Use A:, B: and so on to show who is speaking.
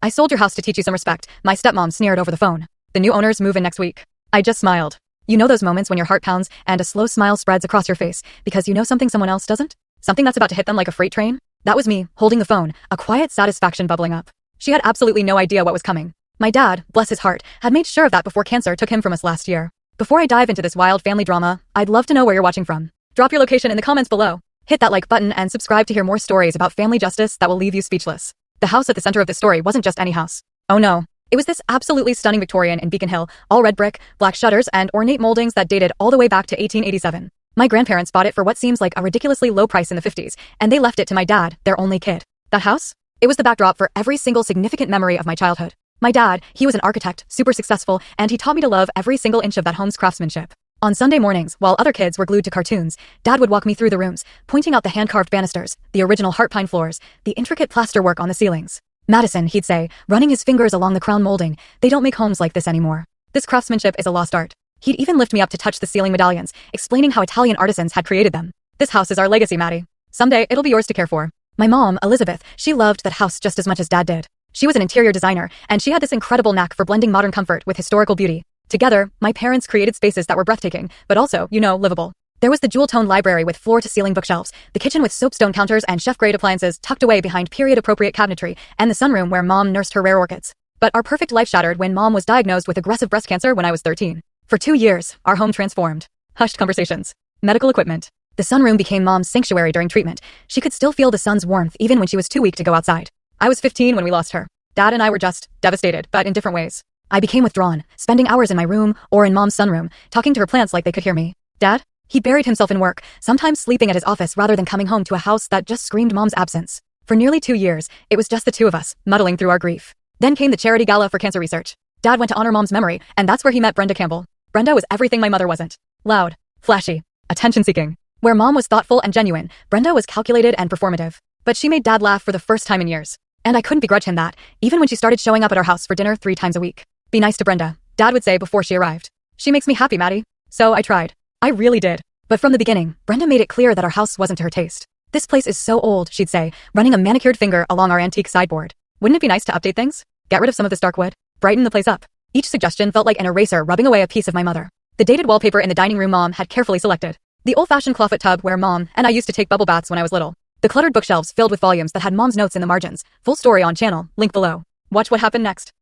A: I sold your house to teach you some respect, my stepmom sneered over the phone. The new owners move in next week. I just smiled. You know those moments when your heart pounds and a slow smile spreads across your face because you know something someone else doesn't? Something that's about to hit them like a freight train? That was me, holding the phone, a quiet satisfaction bubbling up. She had absolutely no idea what was coming. My dad, bless his heart, had made sure of that before cancer took him from us last year. Before I dive into this wild family drama, I'd love to know where you're watching from. Drop your location in the comments below. Hit that like button and subscribe to hear more stories about family justice that will leave you speechless. The house at the center of this story wasn't just any house. Oh no. It was this absolutely stunning Victorian in Beacon Hill, all red brick, black shutters, and ornate moldings that dated all the way back to 1887. My grandparents bought it for what seems like a ridiculously low price in the 50s, and they left it to my dad, their only kid. That house? It was the backdrop for every single significant memory of my childhood. My dad, he was an architect, super successful, and he taught me to love every single inch of that home's craftsmanship. On Sunday mornings, while other kids were glued to cartoons, Dad would walk me through the rooms, pointing out the hand-carved banisters, the original heart pine floors, the intricate plasterwork on the ceilings. Madison, he'd say, running his fingers along the crown molding, they don't make homes like this anymore. This craftsmanship is a lost art. He'd even lift me up to touch the ceiling medallions, explaining how Italian artisans had created them. This house is our legacy, Maddie. Someday, it'll be yours to care for. My mom, Elizabeth, she loved that house just as much as Dad did. She was an interior designer, and she had this incredible knack for blending modern comfort with historical beauty. Together, my parents created spaces that were breathtaking, but also, livable. There was the jewel-toned library with floor-to-ceiling bookshelves, the kitchen with soapstone counters and chef-grade appliances tucked away behind period-appropriate cabinetry, and the sunroom where Mom nursed her rare orchids. But our perfect life shattered when Mom was diagnosed with aggressive breast cancer when I was 13. For 2 years, our home transformed. Hushed conversations. Medical equipment. The sunroom became Mom's sanctuary during treatment. She could still feel the sun's warmth even when she was too weak to go outside. I was 15 when we lost her. Dad and I were just devastated, but in different ways. I became withdrawn, spending hours in my room or in Mom's sunroom, talking to her plants like they could hear me. Dad? He buried himself in work, sometimes sleeping at his office rather than coming home to a house that just screamed Mom's absence. For nearly 2 years, it was just the two of us, muddling through our grief. Then came the charity gala for cancer research. Dad went to honor Mom's memory, and that's where he met Brenda Campbell. Brenda was everything my mother wasn't. Loud, flashy, attention-seeking. Where Mom was thoughtful and genuine, Brenda was calculated and performative. But she made Dad laugh for the first time in years. And I couldn't begrudge him that, even when she started showing up at our house for dinner 3 times a week. Be nice to Brenda, Dad would say before she arrived. She makes me happy, Maddie. So I tried. I really did. But from the beginning, Brenda made it clear that our house wasn't to her taste. This place is so old, she'd say, running a manicured finger along our antique sideboard. Wouldn't it be nice to update things? Get rid of some of this dark wood? Brighten the place up? Each suggestion felt like an eraser rubbing away a piece of my mother. The dated wallpaper in the dining room Mom had carefully selected. The old-fashioned clawfoot tub where Mom and I used to take bubble baths when I was little. The cluttered bookshelves filled with volumes that had Mom's notes in the margins. Full story on channel, link below. Watch what happened next.